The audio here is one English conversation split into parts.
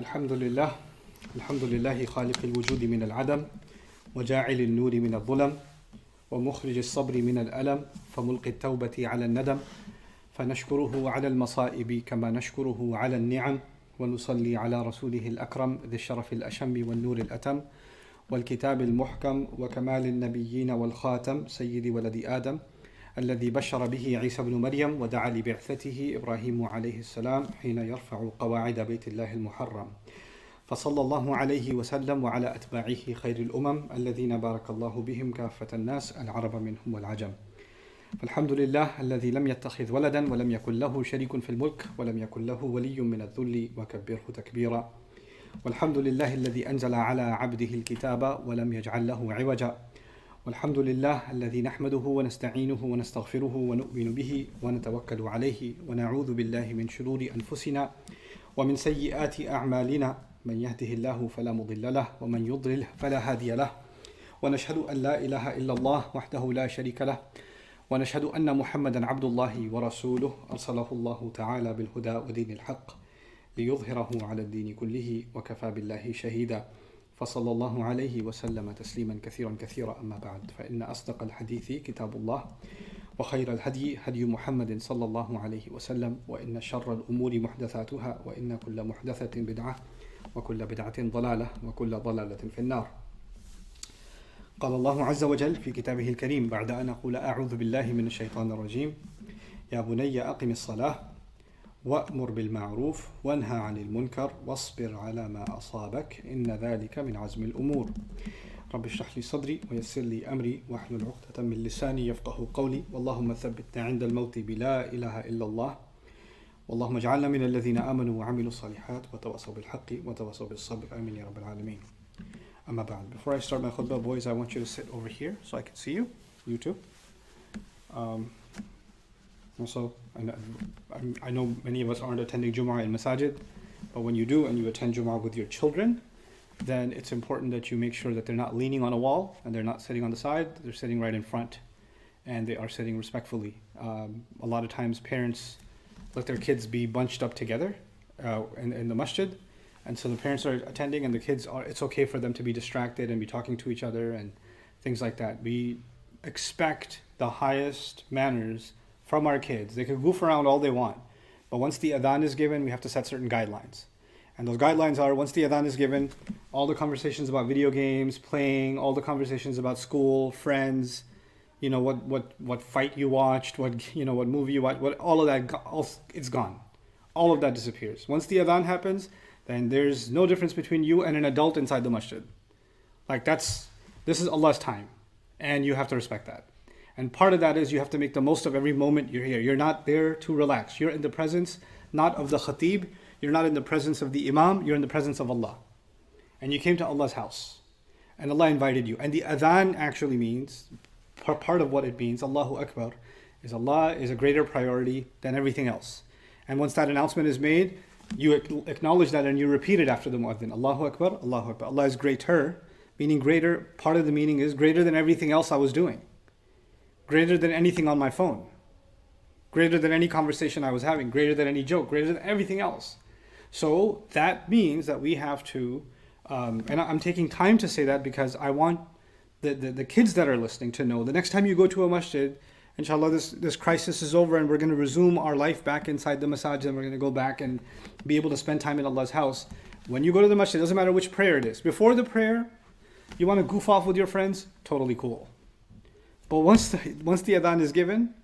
الحمد لله الحمد لله خالق الوجود من العدم وجاعل النور من الظلم ومخرج الصبر من الألم فملقي التوبة على الندم فنشكره على المصائب كما نشكره على النعم ونصلي على رسوله الأكرم ذي الشرف الأشم والنور الأتم والكتاب المحكم وكمال النبيين والخاتم سيد ولد آدم الذي بشر به عيسى بن مريم ودعا لبعثته إبراهيم عليه السلام حين يرفع قواعد بيت الله المحرم فصلى الله عليه وسلم وعلى أتباعه خير الأمم الذين بارك الله بهم كافة الناس العرب منهم والعجم. فالحمد لله الذي لم يتخذ ولدا ولم يكن له شريك في الملك ولم يكن له ولي من الذل وكبره تكبيرا. والحمد لله الذي أنزل على عبده الكتاب ولم يجعل له عوجا. والحمد لله الذي نحمده ونستعينه ونستغفره ونؤمن به ونتوكل عليه ونعوذ بالله من شرور أنفسنا ومن سيئات أعمالنا من يهده الله فلا مضل له ومن يضلل فلا هادي له ونشهد أن لا إله إلا الله وحده لا شريك له ونشهد أن محمدا عبد الله ورسوله أرسله الله تعالى بالهدى ودين الحق ليظهره على الدين كله وكفى بالله شهيدا فصلى الله عليه وسلم تسليما كثيرا كثيرا. أما بعد فإن أصدق الحديث كتاب الله وخير الهدي هدي محمد صلى الله عليه وسلم وإن شر الأمور محدثاتها وإن كل محدثة بدعة وكل بدعة ضلالة وكل ضلالة في النار. قال الله عز وجل في كتابه الكريم بعد أن أقول أعوذ بالله من الشيطان الرجيم يا بني أقم الصلاة وأمر بالمعروف وانهى عن المنكر واصبر على ما أصابك إن ذلك من عزم الأمور. رب اشرح لي صدري ويسر لي أمري واحلل عقدة من لساني يفقه قولي واللهم ثبتنا عند الموت بلا إله إلا الله واللهم اجعلنا من الذين آمنوا وعملوا الصالحات وتواصوا بالحق وتواصوا بالصبر آمين يا رب العالمين. أما بعد, before I start my khutbah, boys, I want you to sit over here so I can see you, you too. Also, I know many of us aren't attending Jumu'ah in Masajid, but when you do and you attend Jumu'ah with your children, then it's important that you make sure that they're not leaning on a wall and they're not sitting on the side, they're sitting right in front and they are sitting respectfully. A lot of times parents let their kids be bunched up together in the masjid, and so the parents are attending and the kids are, it's okay for them to be distracted and be talking to each other and things like that. We expect the highest manners from our kids. They can goof around all they want, but once the adhan is given, we have to set certain guidelines. And those guidelines are, once the adhan is given, all the conversations about video games, playing, all the conversations about school, friends, you know, what fight you watched, what movie you watched, all of that, it's gone. All of that disappears. Once the adhan happens, then there's no difference between you and an adult inside the masjid. Like this is Allah's time, and you have to respect that. And part of that is you have to make the most of every moment you're here. You're not there to relax. You're in the presence, not of the khatib. You're not in the presence of the imam. You're in the presence of Allah. And you came to Allah's house. And Allah invited you. And the adhan actually means, part of what it means, Allahu Akbar, is Allah is a greater priority than everything else. And once that announcement is made, you acknowledge that and you repeat it after the muadhin. Allahu Akbar, Allahu Akbar. Allah is greater, meaning greater, part of the meaning is greater than everything else I was doing. Greater than anything on my phone. Greater than any conversation I was having. Greater than any joke. Greater than everything else. So that means that we have to, and I'm taking time to say that because I want the kids that are listening to know the next time you go to a masjid, inshallah, this crisis is over and we're going to resume our life back inside the masajid and we're going to go back and be able to spend time in Allah's house. When you go to the masjid, it doesn't matter which prayer it is. Before the prayer, you want to goof off with your friends, totally cool. But once the adhan is given,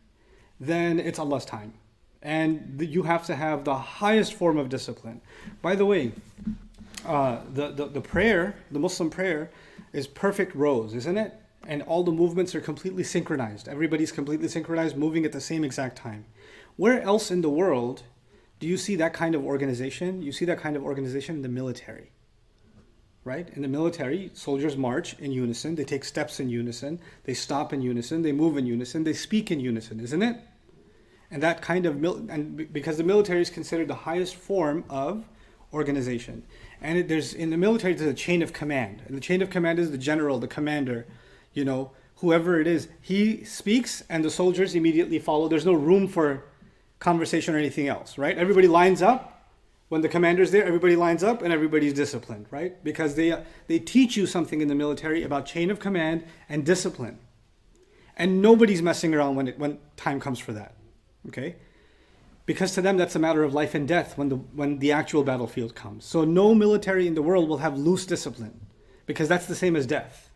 then it's Allah's time. And you have to have the highest form of discipline. By the way, the prayer, the Muslim prayer, is perfect rows, isn't it? And all the movements are completely synchronized. Everybody's completely synchronized, moving at the same exact time. Where else in the world do you see that kind of organization? You see that kind of organization in the military. Right? In the military, soldiers march in unison, they take steps in unison, they stop in unison, they move in unison, they speak in unison, isn't it? And that kind of, because the military is considered the highest form of organization. And in the military, there's a chain of command. And the chain of command is the general, the commander, whoever it is. He speaks and the soldiers immediately follow. There's no room for conversation or anything else, right? Everybody lines up When the commander's there, everybody lines up and everybody's disciplined, right? Because they teach you something in the military about chain of command and discipline. And nobody's messing around when time comes for that, okay? Because to them, that's a matter of life and death when the actual battlefield comes. So no military in the world will have loose discipline, because that's the same as death.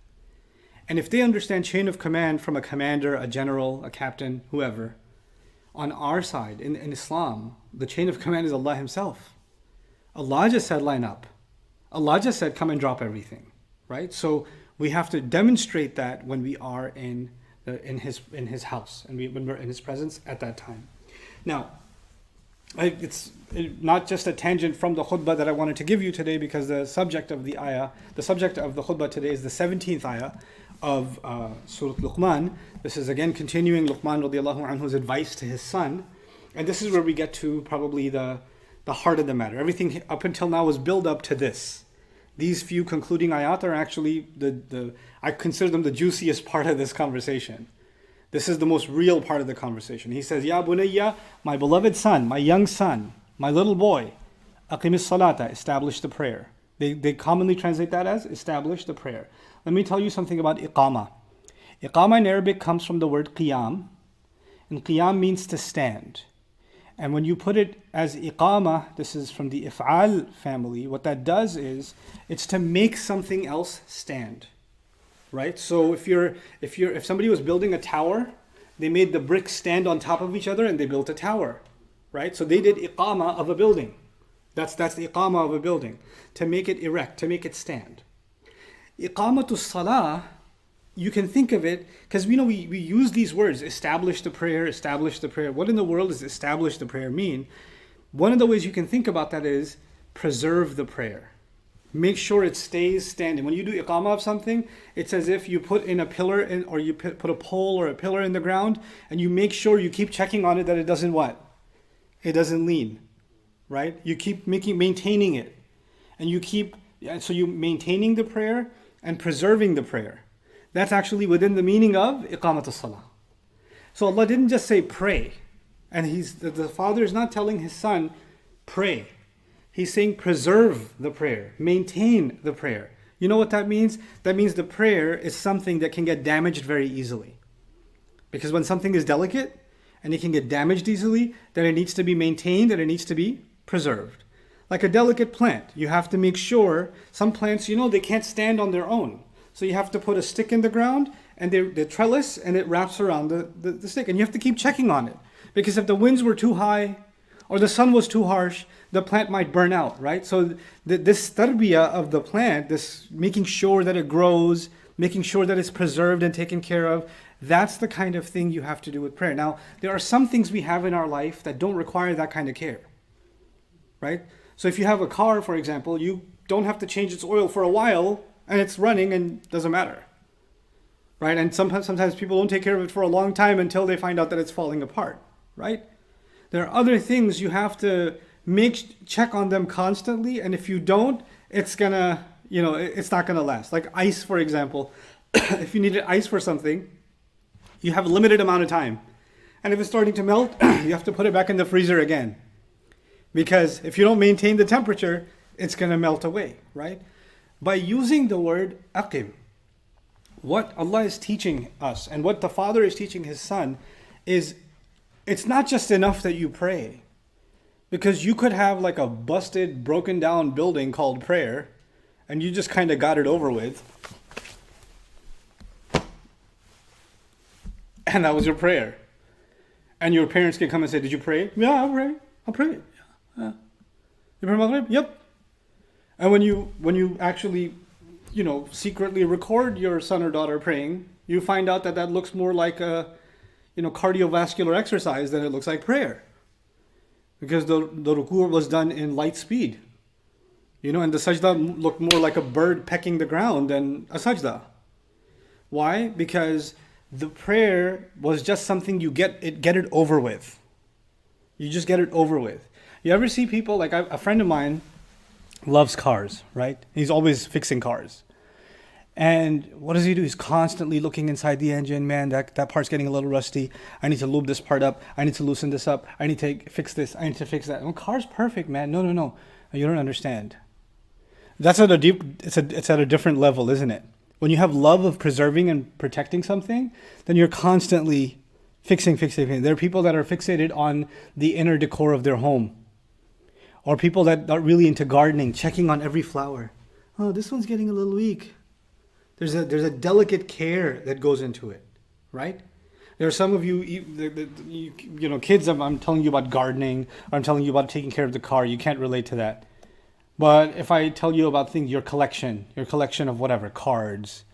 And if they understand chain of command from a commander, a general, a captain, whoever, on our side, in Islam, the chain of command is Allah Himself. Allah just said, line up. Allah just said, come and drop everything, right? So we have to demonstrate that when we are in His house and when we're in His presence at that time. Now, it's not just a tangent from the khutbah that I wanted to give you today, because the subject of the khutbah today is the 17th ayah of Surah Luqman. This is again continuing Luqman radiallahu anhu's advice to his son. And this is where we get to probably the heart of the matter. Everything up until now was built up to this. These few concluding ayat are actually I consider them the juiciest part of this conversation. This is the most real part of the conversation. He says, Ya bunayya, my beloved son, my young son, my little boy, aqimis salata, establish the prayer. They commonly translate that as establish the prayer. Let me tell you something about iqama. Iqama in Arabic comes from the word qiyam, and qiyam means to stand. And when you put it as iqama, this is from the if'al family, what that does is it's to make something else stand. Right? So if somebody was building a tower, they made the bricks stand on top of each other and they built a tower. Right? So they did iqama of a building. That's the iqama of a building, to make it erect, to make it stand. Iqamatu salah, you can think of it, because we use these words, establish the prayer, establish the prayer. What in the world does establish the prayer mean? One of the ways you can think about that is preserve the prayer. Make sure it stays standing. When you do iqamah of something, it's as if you put in a pillar or you put a pole or a pillar in the ground, and you make sure you keep checking on it that it doesn't what? It doesn't lean, right? You keep maintaining it. And so you maintaining the prayer and preserving the prayer. That's actually within the meaning of iqamat as-salah. So Allah didn't just say pray. And the father is not telling his son, pray. He's saying preserve the prayer, maintain the prayer. You know what that means? That means the prayer is something that can get damaged very easily. Because when something is delicate and it can get damaged easily, then it needs to be maintained and it needs to be preserved. Like a delicate plant, you have to make sure, some plants, they can't stand on their own. So you have to put a stick in the ground and they trellis and it wraps around the stick. And you have to keep checking on it. Because if the winds were too high or the sun was too harsh, the plant might burn out, right? So this tarbiyah of the plant, this making sure that it grows, making sure that it's preserved and taken care of, that's the kind of thing you have to do with prayer. Now, there are some things we have in our life that don't require that kind of care, right? So if you have a car, for example, you don't have to change its oil for a while and it's running and doesn't matter, right? And sometimes people don't take care of it for a long time until they find out that it's falling apart, right? There are other things you have to check on them constantly, and if you don't, it's not gonna last. Like ice, for example. If you needed ice for something, you have a limited amount of time. And if it's starting to melt, you have to put it back in the freezer again. Because if you don't maintain the temperature, it's gonna melt away, right? By using the word aqim, what Allah is teaching us and what the father is teaching his son is, it's not just enough that you pray. Because you could have like a busted, broken down building called prayer, and you just kind of got it over with. And that was your prayer. And your parents can come and say, did you pray? Yeah, I'll pray. Yeah. You pray Maghrib? Yep. And when you actually, secretly record your son or daughter praying, you find out that looks more like a, cardiovascular exercise than it looks like prayer. Because the ruku' was done in light speed. And the sajda looked more like a bird pecking the ground than a sajda. Why? Because the prayer was just something you get it over with. You just get it over with. You ever see people, a friend of mine loves cars, right? He's always fixing cars. And what does he do? He's constantly looking inside the engine. Man, that part's getting a little rusty. I need to lube this part up. I need to loosen this up. I need to fix this. I need to fix that. Well, car's perfect, man. No. You don't understand. That's at a it's at a different level, isn't it? When you have love of preserving and protecting something, then you're constantly fixing. There are people that are fixated on the inner decor of their home. Or people that are really into gardening, checking on every flower. Oh, this one's getting a little weak. There's a delicate care that goes into it, right? There are some of you kids, I'm telling you about gardening, or I'm telling you about taking care of the car. You can't relate to that. But if I tell you about things, your collection of whatever, cards,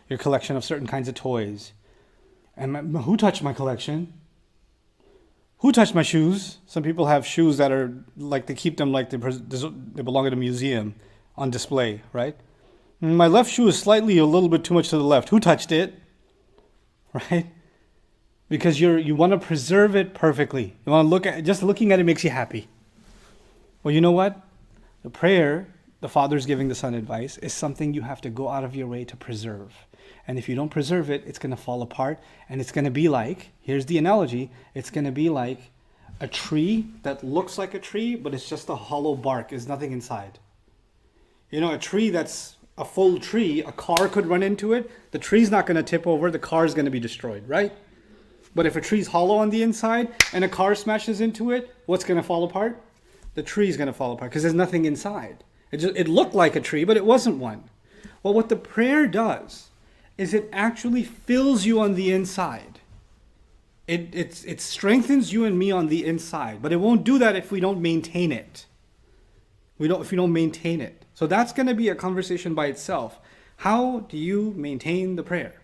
your collection of certain kinds of toys. And who touched my collection? Who touched my shoes? Some people have shoes that are like, they keep them like they belong at a museum on display, right? My left shoe is slightly a little bit too much to the left. Who touched it? Right? Because you want to preserve it perfectly. You want to look at, just looking at it makes you happy. Well, you know what? The prayer, the father's giving the son advice, is something you have to go out of your way to preserve. And if you don't preserve it, it's going to fall apart. And it's going to be like, here's the analogy, it's going to be like a tree that looks like a tree, but it's just a hollow bark. There's nothing inside. You know, a tree that's a full tree, a car could run into it. The tree's not going to tip over. The car's going to be destroyed, right? But if a tree's hollow on the inside and a car smashes into it, what's going to fall apart? The tree's going to fall apart because there's nothing inside. It looked like a tree, but it wasn't one. Well, what the prayer does is it actually fills you on the inside. It strengthens you and me on the inside, but it won't do that if we don't maintain it. If we don't maintain it. So that's going to be a conversation by itself. How do you maintain the prayer?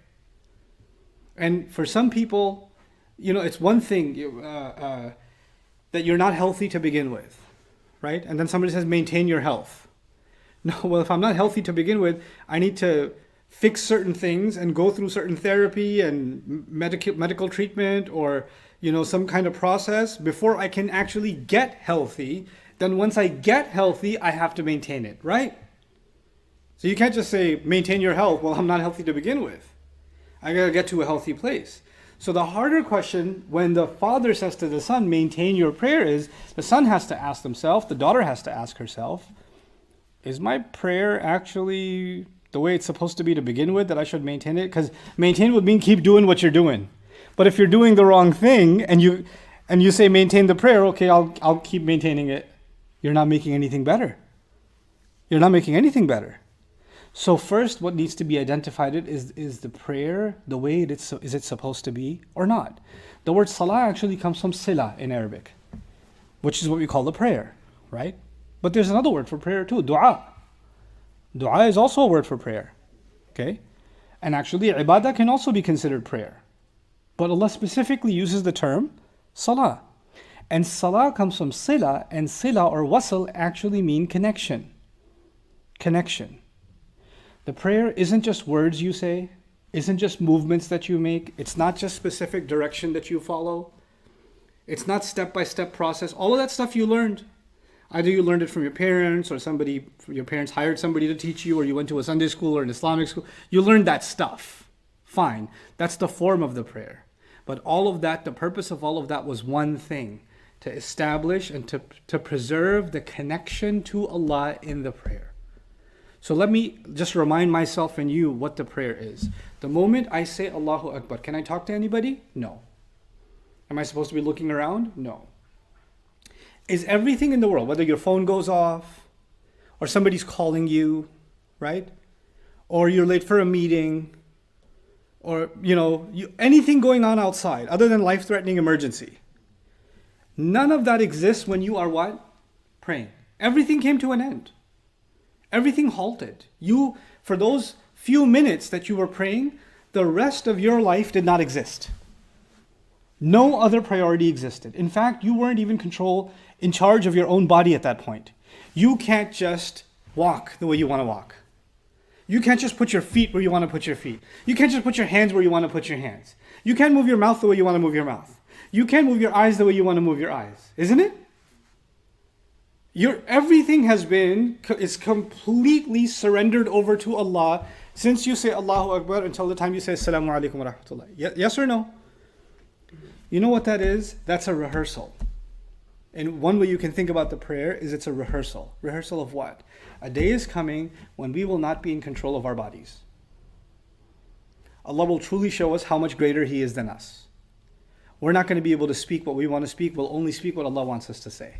And for some people, it's one thing that you're not healthy to begin with, right? And then somebody says, maintain your health. No, well, if I'm not healthy to begin with, I need to fix certain things and go through certain therapy and medical treatment or, some kind of process before I can actually get healthy. Then once I get healthy, I have to maintain it, right? So you can't just say, maintain your health. Well, I'm not healthy to begin with. I got to get to a healthy place. So the harder question when the father says to the son, maintain your prayer, is the son has to ask himself, the daughter has to ask herself, is my prayer actually the way it's supposed to be to begin with, that I should maintain it? Because maintain would mean keep doing what you're doing. But if you're doing the wrong thing and you say maintain the prayer, okay, I'll keep maintaining it. You're not making anything better. You're not making anything better. So first, what needs to be identified is the prayer the way is it supposed to be or not? The word salah actually comes from sila in Arabic, which is what we call the prayer, right? But there's another word for prayer too, dua. Dua is also a word for prayer, okay? And actually, ibadah can also be considered prayer. But Allah specifically uses the term salah. And salah comes from sila, and sila or wasl actually mean connection. Connection. The prayer isn't just words you say, isn't just movements that you make, it's not just specific direction that you follow, it's not step-by-step process. All of that stuff you learned. Either you learned it from your parents, or your parents hired somebody to teach you, or you went to a Sunday school or an Islamic school. You learned that stuff. Fine. That's the form of the prayer. But all of that, the purpose of all of that was one thing: to establish and to preserve the connection to Allah in the prayer. So let me just remind myself and you what the prayer is. The moment I say Allahu Akbar, can I talk to anybody? No. Am I supposed to be looking around? No. Is everything in the world, whether your phone goes off, or somebody's calling you, right? Or you're late for a meeting, or anything going on outside other than life-threatening emergency, none of that exists when you are what? Praying. Everything came to an end. Everything halted. For those few minutes that you were praying, the rest of your life did not exist. No other priority existed. In fact, you weren't even in charge of your own body at that point. You can't just walk the way you want to walk. You can't just put your feet where you want to put your feet. You can't just put your hands where you want to put your hands. You can't move your mouth the way you want to move your mouth. You can't move your eyes the way you want to move your eyes. Isn't it? Everything is completely surrendered over to Allah Since you say Allahu Akbar until the time you say Assalamu alaikum wa rahmatullah. Yes or no? You know what that is? That's a rehearsal. And one way you can think about the prayer is it's a rehearsal. Rehearsal of what? A day is coming when we will not be in control of our bodies. Allah will truly show us how much greater He is than us. We're not going to be able to speak what we want to speak. We'll only speak what Allah wants us to say.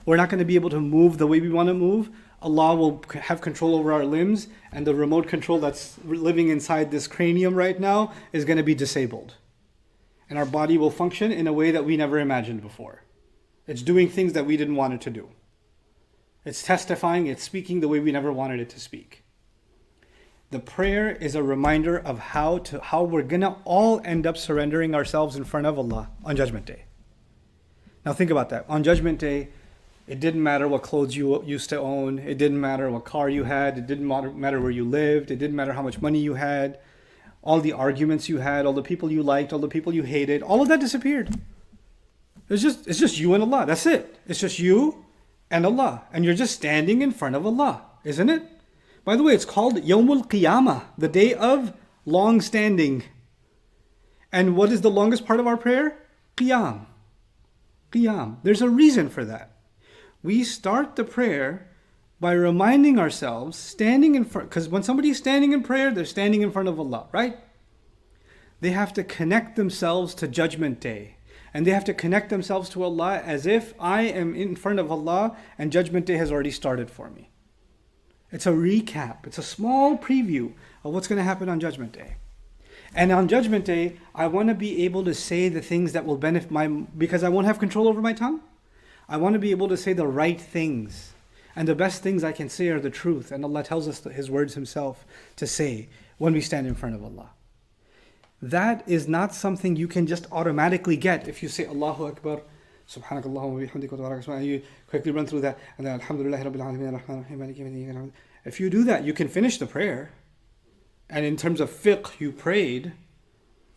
We're not going to be able to move the way we want to move. Allah will have control over our limbs, and the remote control that's living inside this cranium right now is going to be disabled. And our body will function in a way that we never imagined before. It's doing things that we didn't want it to do. It's testifying, it's speaking the way we never wanted it to speak. The prayer is a reminder of how we're gonna all end up surrendering ourselves in front of Allah on Judgment Day. Now think about that. On Judgment Day, it didn't matter what clothes you used to own. It didn't matter what car you had. It didn't matter where you lived. It didn't matter how much money you had. All the arguments you had, all the people you liked, all the people you hated, all of that disappeared. It's just you and Allah. That's it. It's just you and Allah. And you're just standing in front of Allah, isn't it? By the way, it's called Yawmul Qiyamah, the day of long standing. And what is the longest part of our prayer? Qiyam. Qiyam. There's a reason for that. We start the prayer by reminding ourselves, standing in front, because when somebody's standing in prayer, they're standing in front of Allah, right? They have to connect themselves to Judgment Day. And they have to connect themselves to Allah as if I am in front of Allah and Judgment Day has already started for me. It's a recap. It's a small preview of what's going to happen on Judgment Day. And on Judgment Day, I want to be able to say the things that will benefit because I won't have control over my tongue. I want to be able to say the right things. And the best things I can say are the truth. And Allah tells us His words Himself to say when we stand in front of Allah. That is not something you can just automatically get if you say Allahu Akbar, Subhanakallah wa bihamdika wa tabarak, and you quickly run through that, and then Alhamdulillah Rabbil Alameen Ar-Rahman Ar-Rahim Maliki Yawmid Din. If you do that, you can finish the prayer. And in terms of fiqh, you prayed,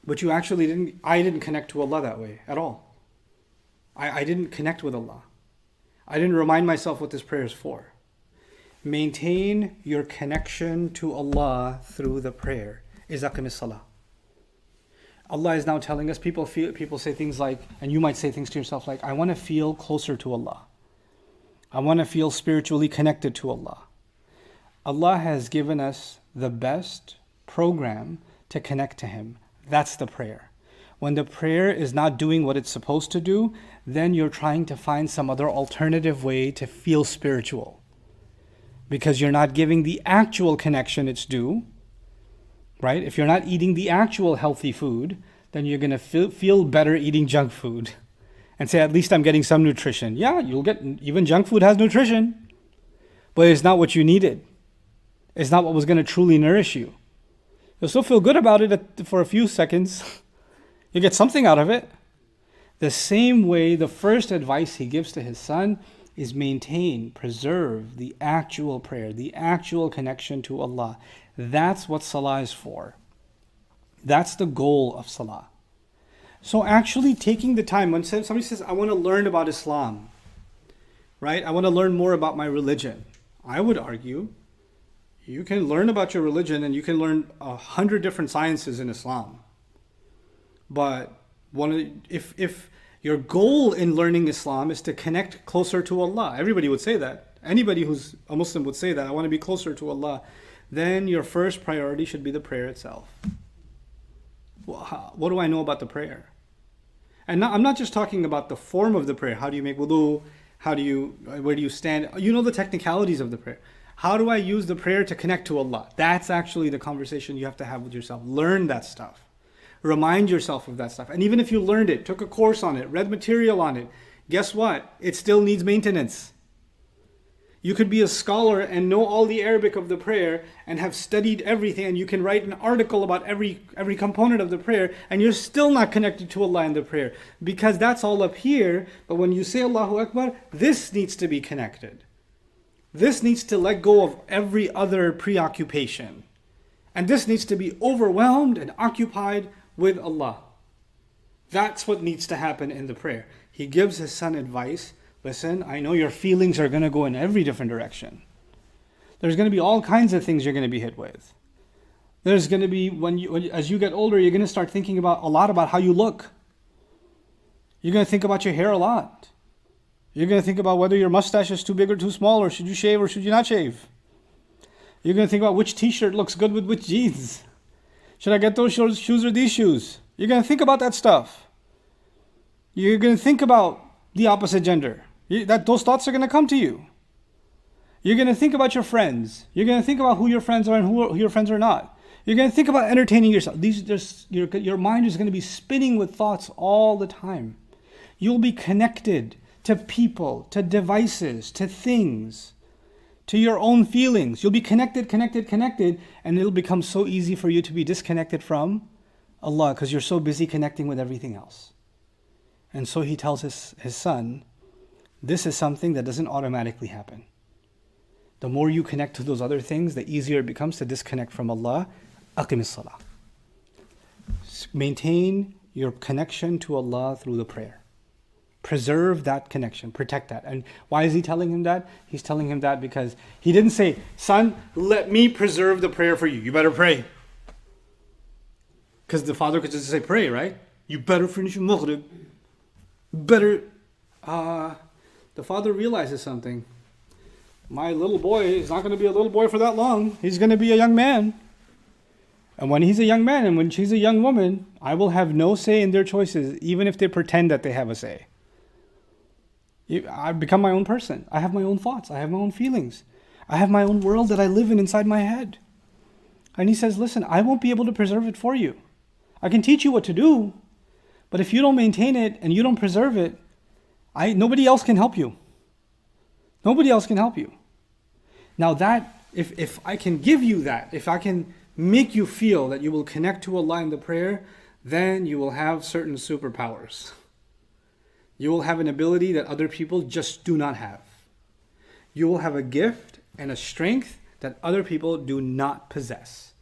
but you actually I didn't connect to Allah that way at all. I didn't connect with Allah. I didn't remind myself what this prayer is for. Maintain your connection to Allah through the prayer. Izaqimis salah. Allah is now telling us, people say things like, and you might say things to yourself like, I want to feel closer to Allah. I want to feel spiritually connected to Allah. Allah has given us the best program to connect to Him. That's the prayer. When the prayer is not doing what it's supposed to do, then you're trying to find some other alternative way to feel spiritual. Because you're not giving the actual connection it's due. Right? If you're not eating the actual healthy food, then you're going to feel better eating junk food and say, at least I'm getting some nutrition. Yeah, you'll get, even junk food has nutrition, but it's not what you needed. It's not what was going to truly nourish you. You'll still feel good about it for a few seconds. You get something out of it. The same way, the first advice He gives to His son is maintain, preserve the actual prayer, the actual connection to Allah. That's what salah is for. That's the goal of salah. So actually taking the time, when somebody says, I want to learn about Islam, right? I want to learn more about my religion. I would argue, you can learn about your religion and you can learn 100 different sciences in Islam. But if your goal in learning Islam is to connect closer to Allah, everybody would say that. Anybody who's a Muslim would say that, I want to be closer to Allah. Then your first priority should be the prayer itself. What do I know about the prayer? And I'm not just talking about the form of the prayer. How do you make wudu? Where do you stand? You know the technicalities of the prayer. How do I use the prayer to connect to Allah? That's actually the conversation you have to have with yourself. Learn that stuff. Remind yourself of that stuff. And even if you learned it, took a course on it, read material on it, guess what? It still needs maintenance. You could be a scholar and know all the Arabic of the prayer and have studied everything, and you can write an article about every component of the prayer, and you're still not connected to Allah in the prayer, because that's all up here. But when you say Allahu Akbar, this needs to be connected. This needs to let go of every other preoccupation. And this needs to be overwhelmed and occupied with Allah. That's what needs to happen in the prayer. He gives his son advice. Listen, I know your feelings are going to go in every different direction. There's going to be all kinds of things you're going to be hit with. There's going to be, as you get older, you're going to start thinking a lot about how you look. You're going to think about your hair a lot. You're going to think about whether your mustache is too big or too small, or should you shave or should you not shave. You're going to think about which t-shirt looks good with which jeans. Should I get those shoes or these shoes? You're going to think about that stuff. You're going to think about the opposite gender. Those thoughts are going to come to you. You're going to think about your friends. You're going to think about who your friends are and who your friends are not. You're going to think about entertaining yourself. Your mind is going to be spinning with thoughts all the time. You'll be connected to people, to devices, to things, to your own feelings. You'll be connected, and it'll become so easy for you to be disconnected from Allah because you're so busy connecting with everything else. And so he tells his son, this is something that doesn't automatically happen. The more you connect to those other things, the easier it becomes to disconnect from Allah. Aqimis salah. Maintain your connection to Allah through the prayer. Preserve that connection, protect that. And why is he telling him that? He's telling him that because he didn't say, son, let me preserve the prayer for you. You better pray. Because the father could just say, pray, right? You better finish your Mughrib. The father realizes something. My little boy is not going to be a little boy for that long. He's going to be a young man. And when he's a young man and when she's a young woman, I will have no say in their choices, even if they pretend that they have a say. I've become my own person. I have my own thoughts. I have my own feelings. I have my own world that I live in inside my head. And he says, listen, I won't be able to preserve it for you. I can teach you what to do, but if you don't maintain it and you don't preserve it, nobody else can help you. Nobody else can help you. Now that, if I can give you that, if I can make you feel that you will connect to Allah in the prayer, then you will have certain superpowers. You will have an ability that other people just do not have. You will have a gift and a strength that other people do not possess.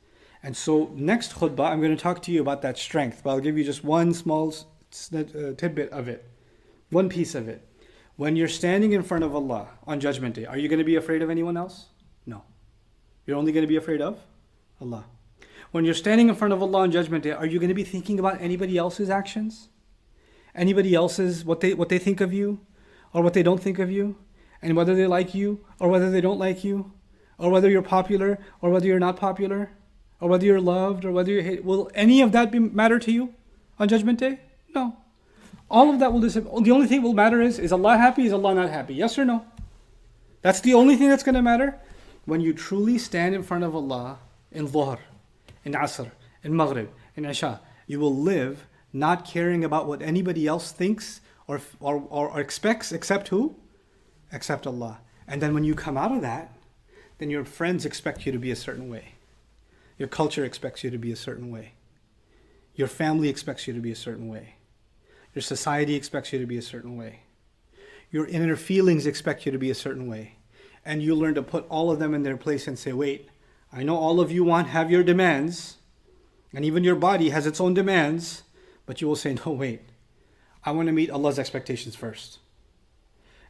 And so next khutbah, I'm going to talk to you about that strength, but I'll give you just one small tidbit of it, one piece of it. When you're standing in front of Allah on Judgment Day, are you going to be afraid of anyone else? No. You're only going to be afraid of Allah. When you're standing in front of Allah on Judgment Day, are you going to be thinking about anybody else's actions? Anybody else's, what they think of you, or what they don't think of you, and whether they like you, or whether they don't like you, or whether you're popular, or whether you're not popular, or whether you're loved, or whether you're hated? Will any of that matter to you on Judgment Day? No. All of that will disappear. The only thing that will matter is Allah happy, is Allah not happy? Yes or no? That's the only thing that's going to matter. When you truly stand in front of Allah in Dhuhr, in Asr, in Maghrib, in Isha, you will live not caring about what anybody else thinks or expects, except who? Except Allah. And then when you come out of that, then your friends expect you to be a certain way. Your culture expects you to be a certain way. Your family expects you to be a certain way. Your society expects you to be a certain way. Your inner feelings expect you to be a certain way. And you learn to put all of them in their place and say, wait, I know all of you have your demands, and even your body has its own demands, but you will say, no, wait, I want to meet Allah's expectations first.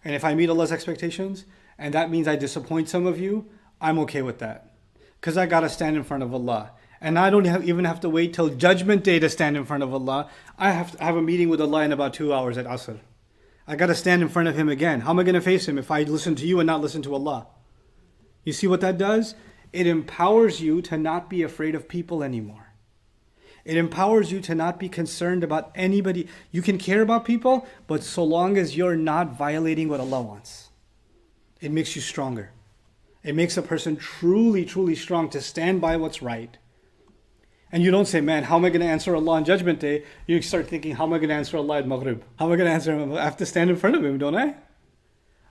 And if I meet Allah's expectations, and that means I disappoint some of you, I'm okay with that. Because I got to stand in front of Allah. And I don't even have to wait till Judgment Day to stand in front of Allah. I have to have a meeting with Allah in about 2 hours at Asr. I got to stand in front of Him again. How am I going to face Him if I listen to you and not listen to Allah? You see what that does? It empowers you to not be afraid of people anymore. It empowers you to not be concerned about anybody. You can care about people, but so long as you're not violating what Allah wants. It makes you stronger. It makes a person truly, truly strong to stand by what's right. And you don't say, man, how am I going to answer Allah on Judgment Day? You start thinking, how am I going to answer Allah at Maghrib? How am I going to answer Him? I have to stand in front of Him, don't I?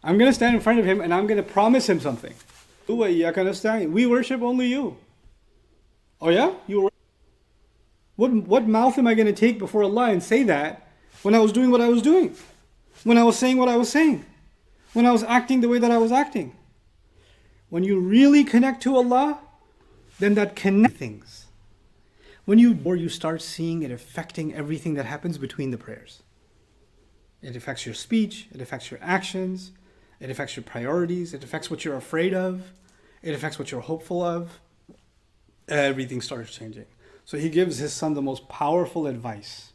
I'm going to stand in front of Him and I'm going to promise Him something. We worship only you. Oh yeah? What mouth am I going to take before Allah and say that when I was doing what I was doing? When I was saying what I was saying? When I was acting the way that I was acting? When you really connect to Allah, then that connects things. When you start seeing it affecting everything that happens between the prayers. It affects your speech, it affects your actions, it affects your priorities, it affects what you're afraid of, it affects what you're hopeful of. everything starts changing. So he gives his son the most powerful advice,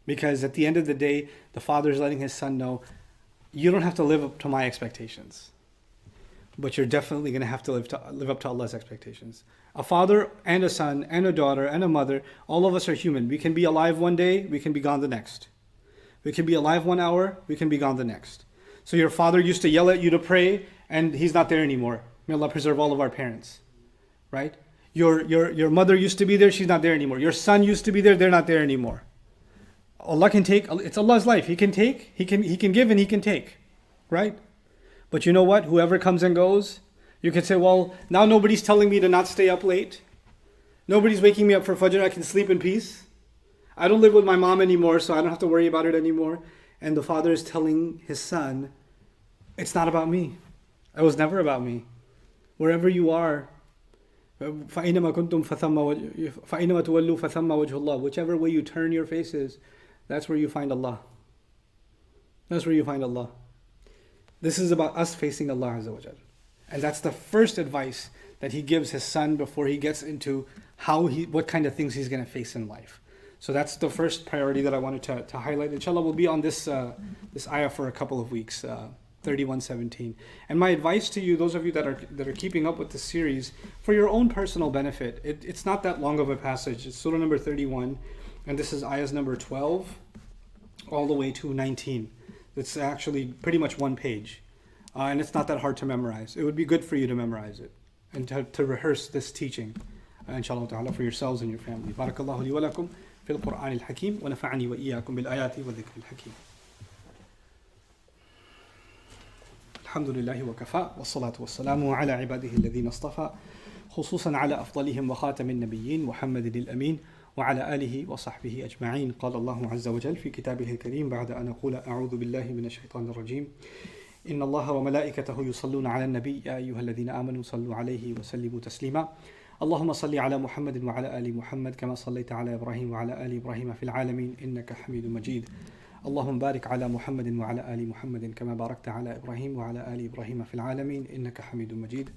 because at the end of the day, the father is letting his son know, you don't have to live up to my expectations, but you're definitely going to have to live up to Allah's expectations. A father and a son and a daughter and a mother, all of us are human. We can be alive one day, we can be gone the next. We can be alive 1 hour, we can be gone the next. So your father used to yell at you to pray, and he's not there anymore. May Allah preserve all of our parents, right? Your mother used to be there, she's not there anymore. Your son used to be there, they're not there anymore. Allah can take, it's Allah's life. He can take, He can give, and He can take, right? But you know what? Whoever comes and goes, you can say, well, now nobody's telling me to not stay up late. Nobody's waking me up for Fajr, I can sleep in peace. I don't live with my mom anymore, so I don't have to worry about it anymore. And the father is telling his son, it's not about me. It was never about me. Wherever you are, فَأَيْنَمَا كُنْتُمْ فَأَيْنَمَا تُوَلُّوا فَثَمَّ وَجْهُ اللَّهِ. Whichever way you turn your faces, that's where you find Allah. That's where you find Allah. This is about us facing Allah Azza wa Jal. And that's the first advice that he gives his son before he gets into what kind of things he's going to face in life. So that's the first priority that I wanted to highlight. Inshallah, we'll be on this ayah for a couple of weeks, 31:17. And my advice to you, those of you that are keeping up with the series, for your own personal benefit, it's not that long of a passage. It's surah number 31, and this is ayahs number 12 all the way to 19. It's actually pretty much one page, and it's not that hard to memorize. It would be good for you to memorize it and to rehearse this teaching, inshallah ta'ala, for yourselves and your family. Barakallahu li wa lakum fil Qur'an al-Hakim wa nafa'ani wa iyyakum bil ayati wa dhikr al-Hakim. Alhamdulillahi wa kafa wa salatu wa salamu ala ibadihi alladhina istafa khususan ala afdalihim wa khatamin nabiyyin Muhammadin al-Amin وعلى آله وصحبه أجمعين. قال الله عز وجل في كتابه الكريم بعد أن أقول أعوذ بالله من الشيطان الرجيم إن الله وملائكته يصلون على النبي يا أيها الذين آمنوا صلوا عليه وسلموا تسليما اللهم صل على محمد وعلى آل محمد كما صليت على إبراهيم وعلى آل إبراهيم في العالمين إنك حميد مجيد اللهم بارك على محمد وعلى آل محمد كما باركت على إبراهيم وعلى آل إبراهيم في العالمين إنك حميد مجيد.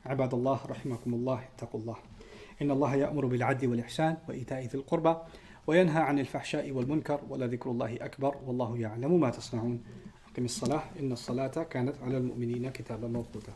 عباد الله رحمكم الله اتقوا الله إن الله يأمر بالعدل والإحسان وإيتاء ذي القربى وينهى عن الفحشاء والمنكر ولذكر الله أكبر والله يعلم ما تصنعون. أقم الصلاة إن الصلاة كانت على المؤمنين كتابا موقوتا.